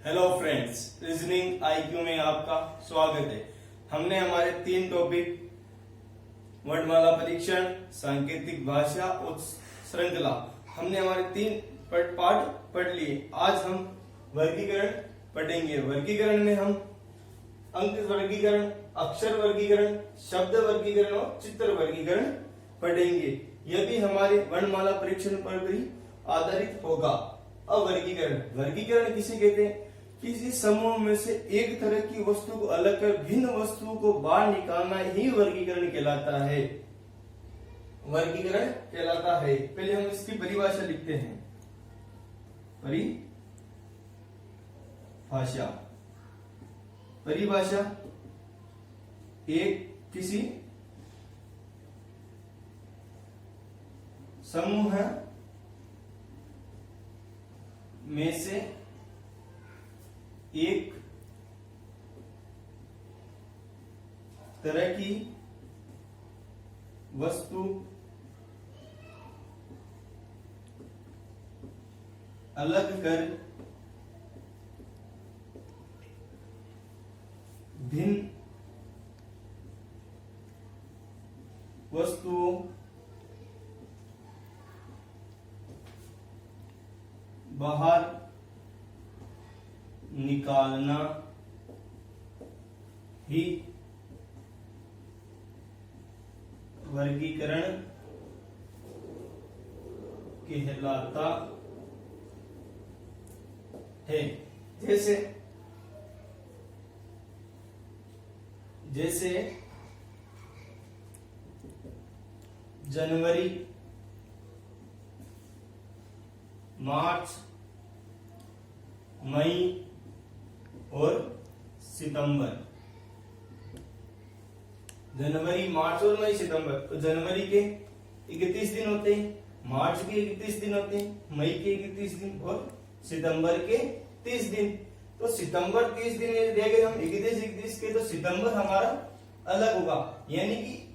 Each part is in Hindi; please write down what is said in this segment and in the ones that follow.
हेलो फ्रेंड्स, रीजनिंग आईक्यू में आपका स्वागत है। हमने हमारे 3 टॉपिक वर्णमाला परीक्षण, सांकेतिक भाषा और श्रृंखला, हमने हमारे 3 पाठ पढ़ लिए। आज हम वर्गीकरण पढ़ेंगे। वर्गीकरण में हम अंक वर्गीकरण, अक्षर वर्गीकरण, शब्द वर्गीकरण और चित्र वर्गीकरण पढ़ेंगे। यह भी हमारे वर्णमाला परीक्षण पर भी आधारित होगा। अब वर्गीकरण किसे कहते हैं? किसी समूह में से एक तरह की वस्तु को अलग कर भिन्न वस्तुओं को बाहर निकालना ही वर्गीकरण कहलाता है। वर्गीकरण कहलाता है। पहले हम इसकी परिभाषा लिखते हैं। परिभाषा एक किसी समूह में से एक तरह की वस्तु अलग कर भिन्न वस्तुओं बाहर निकालना ही वर्गीकरण कहलाता है। जैसे जनवरी, मार्च, मई और सितंबर। जनवरी, मार्च और मई, सितंबर। तो जनवरी के 31 दिन होते हैं, मार्च के 31 दिन होते हैं, मई के 31 दिन और सितंबर के 30 दिन। तो सितंबर 30 दिन देंगे हम 31 के, तो सितंबर हमारा अलग होगा। यानी कि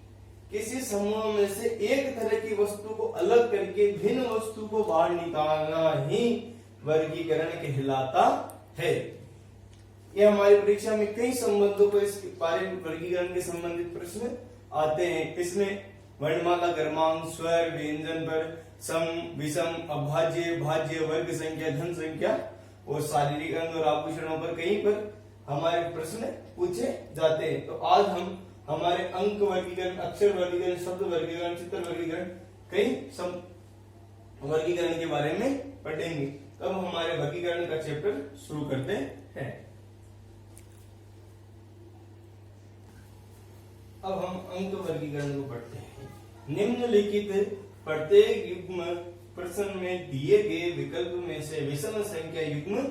किसी समूह में से एक तरह की वस्तु को अलग करके भिन्न वस्तु को बाहर निकालना ही वर्गीकरण कहलाता है। यह हमारी परीक्षा में कई संबंधों पर इस बारे में वर्गीकरण के संबंधित प्रश्न आते हैं। इसमें वर्णमाला, क्रमांक, स्वर, व्यंजन पर, सम, विषम, अभाज्य, भाज्य, वर्ग संख्या, धन संख्या और शारीरिक अंग और आभूषणों पर कहीं पर हमारे प्रश्न पूछे जाते हैं। तो आज हम हमारे अंक वर्गीकरण, अक्षर वर्गीकरण, शब्द वर्गीकरण, चित्र वर्गीकरण, कई वर्गीकरण के बारे में पढ़ेंगे। तब हमारे वर्गीकरण का चैप्टर शुरू करते हैं। अब हम अंक वर्गीकरण को पढ़ते हैं। निम्नलिखित प्रत्येक युग्म प्रश्न में दिए गए विकल्प में से विषम संख्या युग्म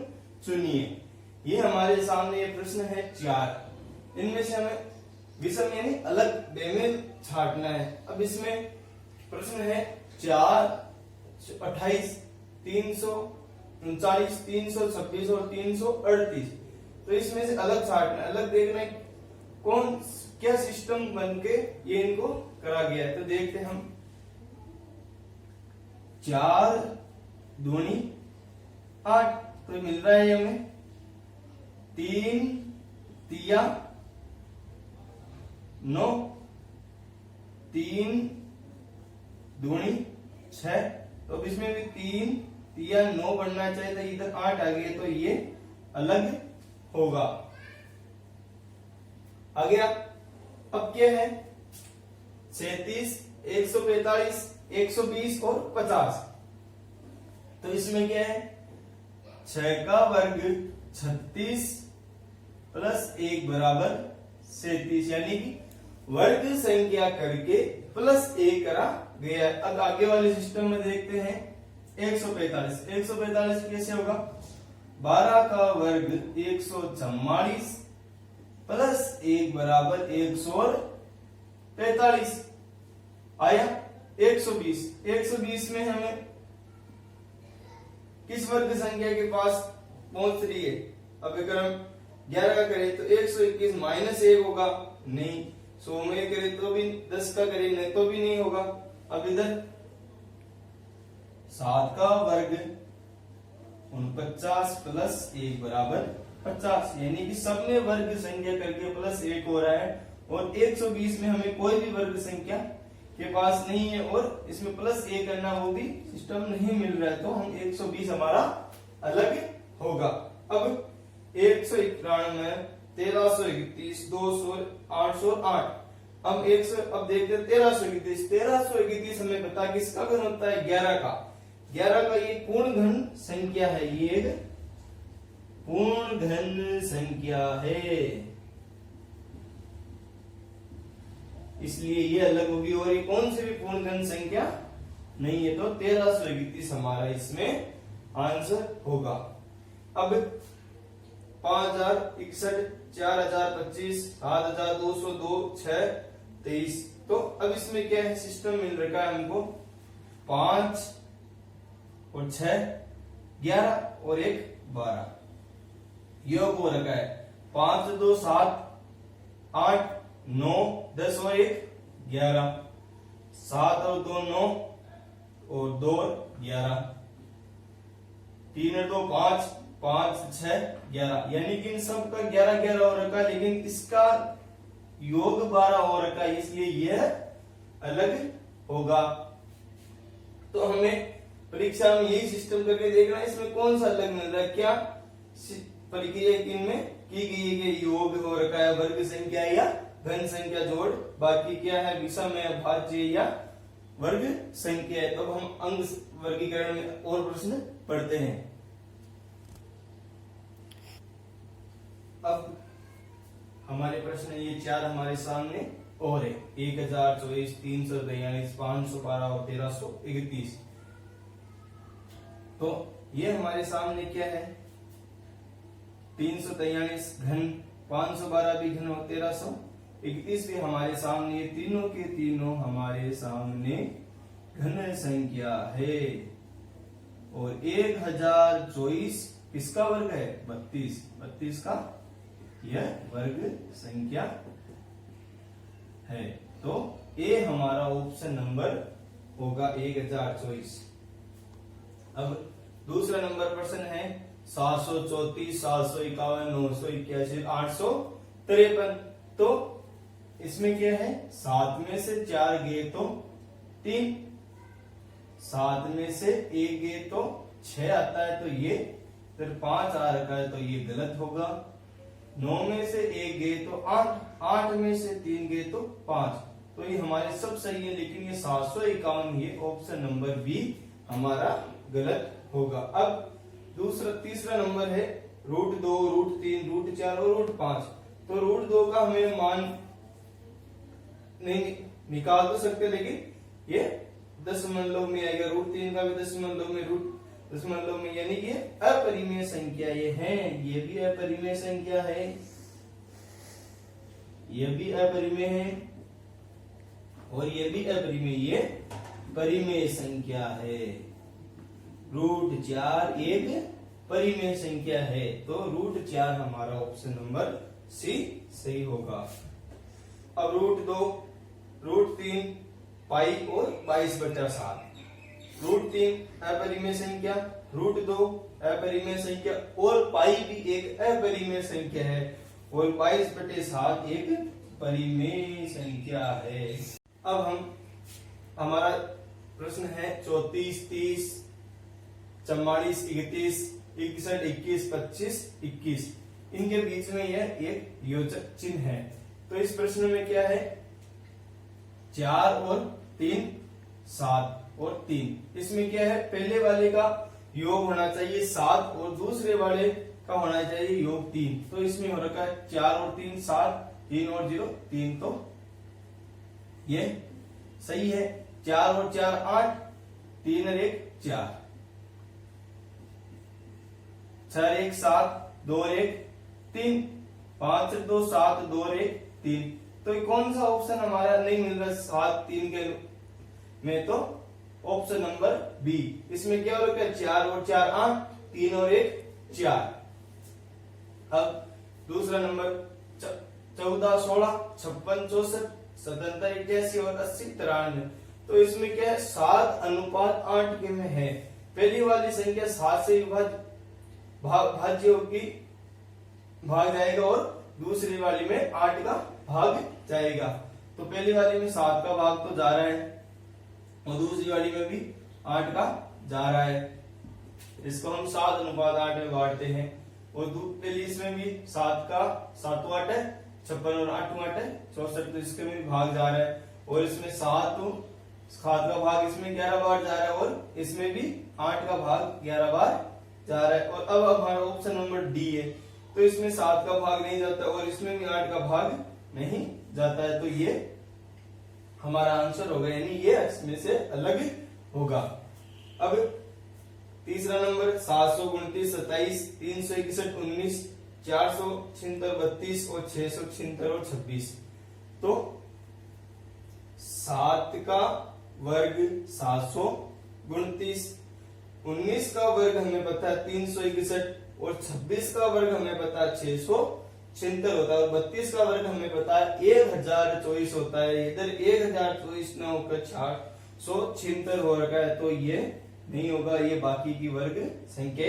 चुनिए। ये हमारे सामने ये प्रश्न है 4। इनमें से हमें विषम यानी अलग बेमेल छांटना है। अब इसमें प्रश्न है 4, 28, 339, 326 और 338। तो इसमें से अलग छांटना, अलग देखना है कौन क्या सिस्टम बन के ये इनको करा गया है। तो देखते हैं हम। 4 दूनी 8, तो मिल रहा है हमें 3 तिया 9, 3 दूनी 6। तो इसमें भी 3 तिया 9 बनना चाहिए था, इधर 8 आ गए, तो ये अलग होगा। आगे अब क्या है? 37, 145, 120 और 50। तो इसमें क्या है? 6 का वर्ग 36 प्लस 1 बराबर 37, यानी कि वर्ग संख्या करके प्लस 1 करा गया। अब आगे वाले सिस्टम में देखते हैं 145। 145 कैसे होगा? 12 का वर्ग 144 प्लस 1 बराबर 145 आया। 120 में हमें किस वर्ग संख्या के पास पहुंच रही है? अब अगर हम 11 का करें तो 121 माइनस 1 होगा, नहीं। 100 में करें तो भी, 10 का करें नहीं तो भी नहीं होगा। अब इधर 7 का वर्ग 49 प्लस 1 बराबर 50, यानी कि सब में वर्ग संख्या करके प्लस 1 हो रहा है, और 120 में हमें कोई भी वर्ग संख्या के पास नहीं है और इसमें प्लस 1 करना वो भी सिस्टम नहीं मिल रहा है, तो हम 120 हमारा अलग होगा। अब 191, 1331, 200, 808, अब 100, अब देखते हैं 1331। 1331 हमें पता किसका घन होता है? 11 का। 11 का ये पूर्ण घन संख्या है, ये एक पूर्ण घन संख्या है, इसलिए ये अलग होगी, और ये कौन सी भी पूर्ण घन संख्या नहीं है, तो 1331 हमारा इसमें आंसर होगा। अब 5061, 4025, 7202, 6, 23, तो अब इसमें क्या है? सिस्टम मिल रखा है हमको 5 और 6 11 और 1 12, योग हो रखा है 5 2 7 8 9 10 और 1 11, 7 और 2 9 और 2 11, 3 और 2 5, 5 6 11, यानी कि इन सब का 11 11 हो रखा है, लेकिन इसका योग 12 हो रखा है, इसलिए यह अलग होगा। तो हमें परीक्षा में यही सिस्टम करके देखना है, इसमें कौन सा अलग मिल रहा है, क्या प्रक्रिया इनमें की गई है कि योग हो रखा है, वर्ग संख्या या घन संख्या जोड़, बाकी क्या है विषम है, भाज्य या वर्ग संख्या है। तो हम अंग वर्गीकरण में और प्रश्न पढ़ते हैं। अब हमारे प्रश्न ये 4 हमारे सामने और है, 1024, 343, 512 और 1331। तो ये हमारे सामने क्या है? 343 घन, 512 भी घन और 1331 भी हमारे सामने, ये तीनों के तीनों हमारे सामने घन संख्या है। और 1024 किसका वर्ग है? 32, 32 का यह वर्ग संख्या है। तो ए हमारा ऑप्शन नंबर होगा 1024। अब दूसरा नंबर प्रश्न है 734, 751, 981, 853। तो इसमें क्या है? 7 में से 4 गए तो 3, 7 में से 1 गए तो 6 आता है, तो ये फिर 5 आ रखा है, तो ये गलत होगा। 9 में से 1 गए तो 8, 8 में से 3 गए तो 5, तो ये हमारे सब सही है, लेकिन ये 751 ये ऑप्शन नंबर बी हमारा गलत होगा। अब तीसरा नंबर है √2, √3, √4 और √5। तो √2 का हमें मान नहीं निकाल तो सकते, लेकिन ये दशमलव में आएगा, √3 का भी दशमलव में, दशमलव में, यानी कि अपरिमेय संख्या ये है, ये भी अपरिमेय संख्या है, ये भी अपरिमेय है, और ये भी अपरिमेय, ये परिमेय संख्या है। √4 एक परिमेय संख्या है, तो √4 हमारा ऑप्शन नंबर सी सही होगा। अब √2, √3 पाई और 22/7। √3 अपरिमेय संख्या, √2 अपरिमेय संख्या, और पाई भी एक अपरिमेय संख्या है, और 22/7 एक परिमेय संख्या है। अब हमारा प्रश्न है 34, 30, 44, 31, 61, 21, 25, 21। इनके बीच में यह एक योजक चिन्ह है। तो इस प्रश्न में क्या है? 4 और 3, 7 और 3। इसमें क्या है? पहले वाले का योग होना चाहिए 7 और दूसरे वाले का होना चाहिए योग 3। तो इसमें हो रखा है 4 और 3 7, 3 और 0 3, तो ये सही है। 4 और 4 8, 3 और 1 4, 6 और 1 7, 2 और 1 3, 5 और 2 7, 2 और 1 3। तो ये कौन सा ऑप्शन हमारा नहीं मिल रहा 7 3 के में? तो ऑप्शन नंबर बी। इसमें क्या हो रखा है? 4 और 4 8, 3 और 1 4। अब दूसरा नंबर 14 16, 56 64, 77 81 और 80 93। तो इसमें क्या है? 7:8 के में है। पहली वाली संख्या 7 से विभाज्य भाज्य की भाग जाएगा और दूसरी वाली में 8 का भाग जाएगा। तो पहली वाली में 7 का भाग तो जा रहा है और दूसरी वाली में भी 8 का जा रहा है। इसको हम 7:8 में बांटते हैं और पहली इसमें भी 7 का 7 8 है 56 और 8 8 है 64, तो इसके में भी भाग जा रहा है और इसमें 7 का भाग इसमें 11 बार जा रहा है और इसमें भी 8 का भाग 11 बार जा रहा है। और अब हमारा ऑप्शन नंबर डी है, तो इसमें 7 का भाग नहीं जाता और इसमें भी 8 का भाग नहीं जाता है, तो ये हमारा आंसर होगा, यानी ये इसमें से अलग होगा। अब तीसरा नंबर 729 27 361 19 476 32 और 676 और 26। तो 7 का वर्ग 729, 19 का वर्ग हमें पता है 361 और 26 का वर्ग हमें पता है 676 होता है और 32 का वर्ग हमें पता है 1024 होता है। इधर 1024 न होकर 476 हो रखा है, तो ये नहीं होगा, ये बाकी की वर्ग संख्या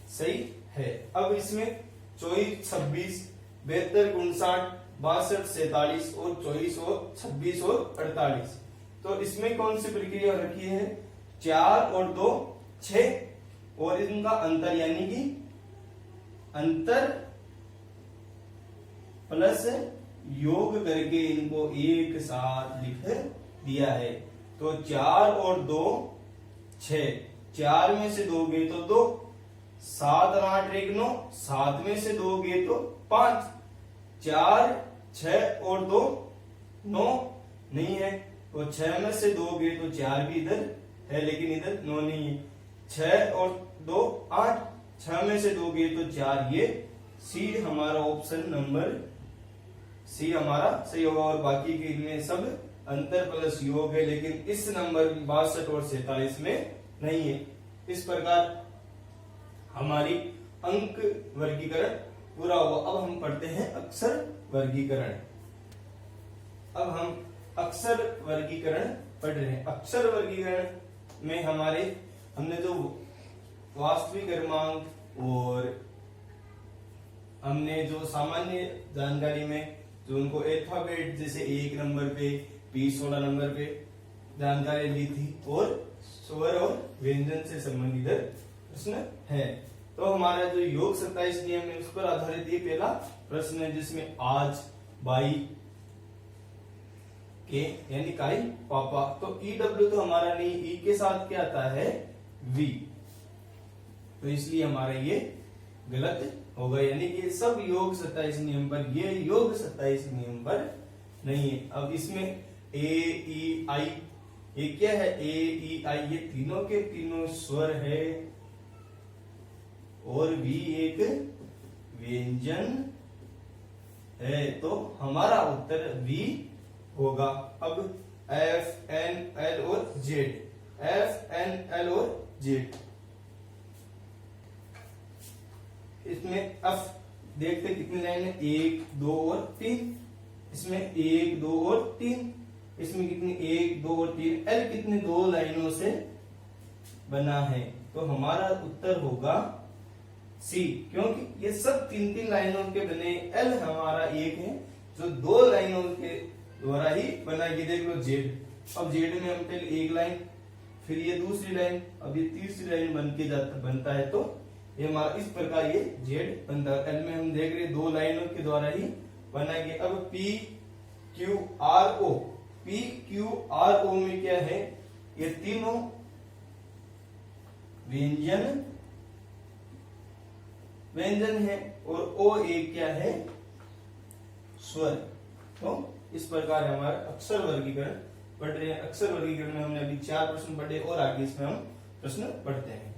सही है। अब इसमें 24 26 72 59 62 47 और 24 और 26 और 48, तो इसमें कौन सी प्रक्रिया रखी है? 4 और 2 6 और इनका अंतर, यानी कि अंतर प्लस योग करके इनको एक साथ लिख दिया है। तो 4 और 2 6, 4 में से 2 गए तो 2, 7 और 8 1 9, 7 में से 2 गए तो 5, 4 6 और 2 9 नहीं है, तो 6 में से 2 गए तो 4 भी इधर है लेकिन इधर 9 नहीं है, 6 और 2 8, 6 में से 2 गए तो 4, ये सी हमारा ऑप्शन नंबर सी हमारा सही होगा। और बाकी के इनमें सब अंतर प्लस योग है, लेकिन इस नंबर 62 और 47 में नहीं है। इस प्रकार हमारी अंक वर्गीकरण पूरा हुआ। अब हम पढ़ते हैं अक्षर वर्गीकरण। अब हम अक्षर वर्गीकरण पढ़ रहे हैं। अक्षर वर्गीकरण में हमने जो वास्तविक क्रमांक और हमने जो सामान्य जानकारी में जो उनको अल्फाबेट जैसे 1 नंबर पे P 16 नंबर पे जानकारी ली थी और स्वर और व्यंजन से संबंधित प्रश्न है। तो हमारा जो योग 27 नियम है उस पर आधारित ये पहला प्रश्न है, जिसमें आज बाई के यानी काई पापा, तो EW तो हमारा नहीं, ई के साथ क्या आता है? V, तो इसलिए हमारा ये गलत होगा, यानी कि सब योग 27 नियम पर, ये योग 27 नियम पर नहीं है। अब इसमें A E I, ये क्या है? A E I ये तीनों के तीनों स्वर है और V एक व्यंजन है, तो हमारा उत्तर V होगा। अब F N L और Z, F N L और Z, इसमें F देखते कितनी लाइन है? 1 2 और 3, इसमें 1 2 और 3, इसमें कितनी? 1 2 और 3, L कितने? 2 लाइनों से बना है, तो हमारा उत्तर होगा C, क्योंकि ये सब 3 लाइनों के बने। L हमारा एक है जो 2 लाइनों के द्वारा ही बना। ये देख लो Z, अब Z में हम पहले एक लाइन, फिर ये दूसरी लाइन, अब ये तीसरी लाइन बनता है, तो ये हमारा इस प्रकार ये Z बनता है। L में हम देख रहे 2 लाइनों के द्वारा ही बनाएंगे। अब P Q R O, P Q R O में क्या है? ये तीनों व्यंजन है और O एक क्या है? स्वर। तो इस प्रकार हमारा अक्षर वर्गीकरण पढ़ रहे हैं। अक्षर वर्गीकरण में हमने अभी 4 प्रश्न पढ़े और आगे इसमें हम प्रश्न पढ़ते हैं।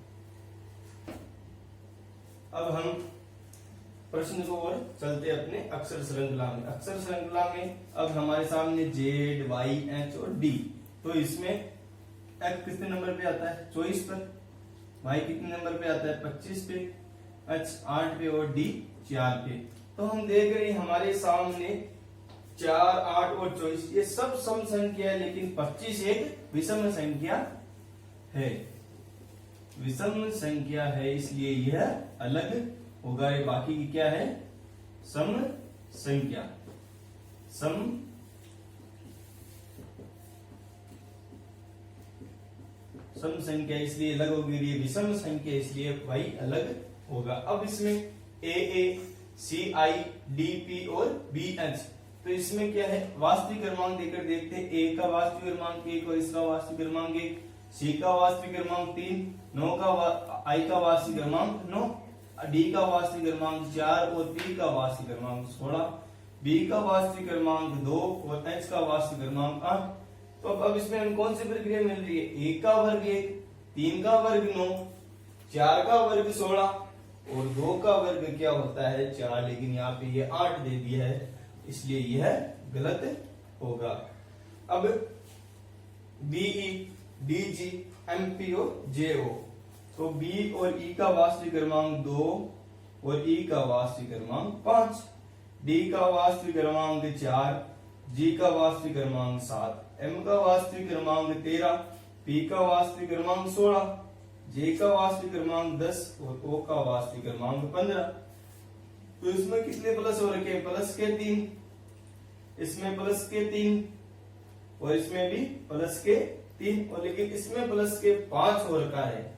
अब हम प्रश्न को और चलते अपने अक्षर श्रृंखला में। अक्षर श्रृंखला में अब हमारे सामने Z, Y, H और D, तो इसमें X कितने नंबर पे आता है? 24 पर, Y कितने नंबर पे आता है? 25 पे, H 8 पे और D 4 पे। तो हम देख रहे हैं हमारे सामने 4 8 और 24 ये सब सम संख्या है, लेकिन 25 एक विषम संख्या है। विषम संख्या है इसलिए यह अलग होगा। ये बाकी की क्या है? सम संख्या। सम संख्या इसलिए अलग होगी, ये विषम संख्या इसलिए भाई अलग होगा। अब इसमें ए सी आई डी पी और बी एच, तो इसमें क्या है? वास्तविक क्रमांक देकर देखते हैं। ए का वास्तविक क्रमांक 1 और इसका वास्तविक क्रमांक 1, सी का वास्तविक क्रमांक 3, आई का वास्तविक क्रमांक 9, डी का वास्तविक क्रमांक 4 और पी का वास्तविक क्रमांक 16, बी का वास्तविक क्रमांक 2 और एच का वास्तविक क्रमांक 8। तो अब इसमें हमें कौन सी प्रक्रिया मिल रही है? 1 का वर्ग 1, 3 का वर्ग 9, 4 का वर्ग 16 और 2 का वर्ग क्या होता है? 4, लेकिन यहाँ पे ये 8 दे दिया है इसलिए यह गलत होगा। अब बीई, डीजी, एमपी और जेओ, तो बी और ई का वास्तविक क्रमांक 2 और ई का वास्तविक क्रमांक 5, डी का वास्तविक क्रमांक 4, जी का वास्तविक क्रमांक 7, एम का वास्तविक क्रमांक 13, पी का वास्तविक क्रमांक 16, जे का वास्तविक क्रमांक 10 और ओ का वास्तविक क्रमांक 15। तो इसमें कितने प्लस हो रखे? प्लस के 3, इसमें प्लस के 3 और इसमें भी प्लस के 3, और लेकिन इसमें प्लस के 5 हो रखा है।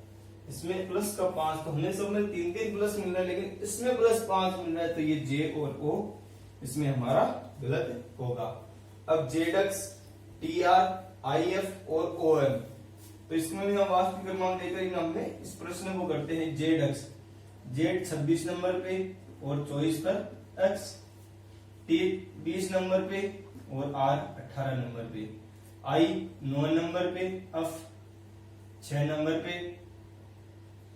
इसमें प्लस का 5, तो हमें सब में 3 प्लस मिल रहा है, लेकिन इसमें प्लस 5 मिल रहा है, तो ये जे और ओ इसमें हमारा गलत होगा। अब जेडक्स, टीआर, आईएफ और ओएम, तो इसमें भी हम वास्तविक क्रमांक देकर हमने इस प्रश्न को करते हैं। जेडक्स, जेड 26 नंबर पे और 24 पर एक्स, टी 20 नंबर पे और आर 18 नंबर पे, आई 9 नंबर पे, एफ 6 नंबर पे,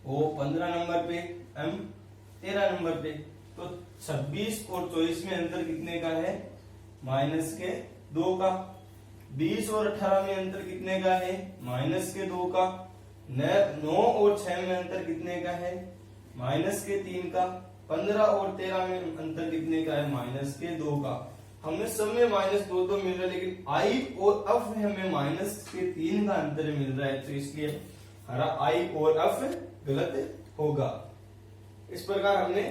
ओ 15 नंबर पे, एम 13 नंबर पे। तो 26 और 24 में अंतर कितने का है? माइनस के 2 का। 20 और 18 में अंतर कितने का है? माइनस के 2 का। 9 और 6 में अंतर कितने का है? माइनस के 3 का। 15 और 13 में अंतर कितने का है? माइनस के 2 का। हमें सब में माइनस 2 मिल रहा है, लेकिन आई और एफ में हमें माइनस के 3 का अंतर मिल रहा है, तो इसलिए हमारा आई और एफ गलत होगा। इस प्रकार हमने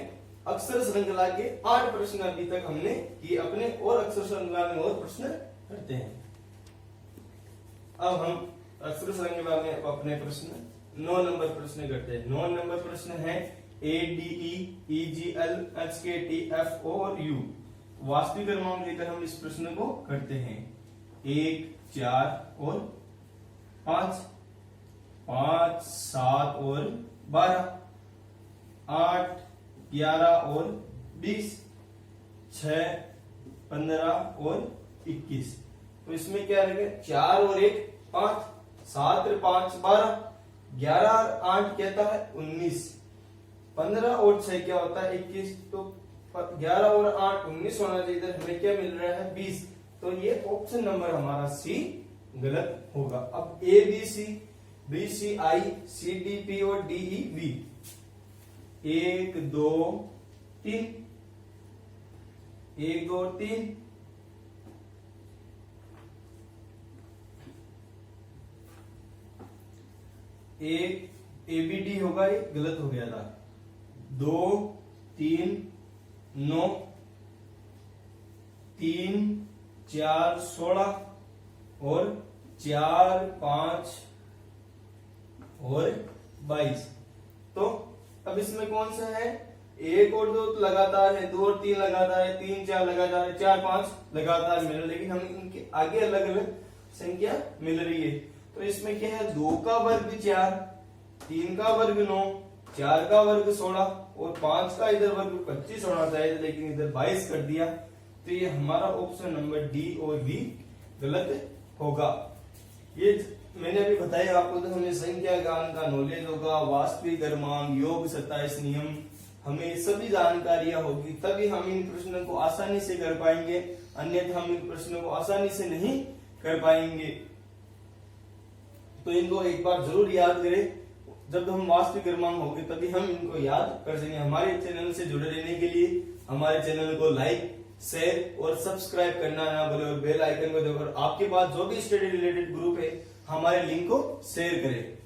अक्षर श्रृंखला के 8 प्रश्न अभी तक हमने किए। अपने और अक्षर श्रृंखला में और प्रश्न करते हैं। अब हम अक्षर श्रृंखला में अपने प्रश्न 9 नंबर प्रश्न करते हैं। 9 नंबर प्रश्न है A D E G L H के टी एफ ओ और यू। वास्तविक क्रमांक लेकर हम इस प्रश्न को करते हैं। 1, 4 और 5, 5, 7 और 12, 8, 11 और 20, 6, 15 और 21। तो इसमें क्या रहेगा? 4 और 1 5, 7 और 5 12, 11 और 8 कहता है 19, 15 और 6 क्या होता है? 21। तो 11 और 8 19 होना चाहिए, इधर हमें क्या मिल रहा है? 20। तो ये ऑप्शन नंबर हमारा सी गलत होगा। अब A B C, B C I, C D P और डी ई बी। 1 2 3, 1 2 3, एक एबीडी होगा, ये गलत हो गया था। 2 3 9, 3 4 16 और 4 5 और 22। तो अब इसमें कौन सा है? 1 और 2 लगातार है, 2 और 3 लगातार है, 3 4 लगातार है, 4 5 लगातार मिल रहा है, लेकिन हमें इनके आगे अलग अलग संख्या मिल रही है। तो इसमें क्या है? 2 का वर्ग 4, 3 का वर्ग 9, 4 का वर्ग 16 और 5 का इधर वर्ग 25 होना चाहिए, लेकिन इधर 22 कर दिया। तो ये हमारा ऑप्शन नंबर डी और बी गलत होगा। ये मैंने अभी बताया आपको, तो हमें संख्या ज्ञान का नॉलेज होगा, वास्तविक क्रमांक, योग 27 नियम, हमें सभी जानकारियां होगी, तभी हम इन प्रश्नों को आसानी से कर पाएंगे, अन्यथा हम इन प्रश्नों को आसानी से नहीं कर पाएंगे। तो इनको एक बार जरूर याद करें। जब हम वास्तविक क्रमांक होंगे तभी हम इनको याद कर सकेंगे। हमारे चैनल से जुड़े रहने के लिए हमारे चैनल को लाइक, शेयर और सब्सक्राइब करना ना भूलें और बेल आइकन को दबाकर आपके पास जो भी स्टडी रिलेटेड ग्रुप है हमारे लिंक को शेयर करें।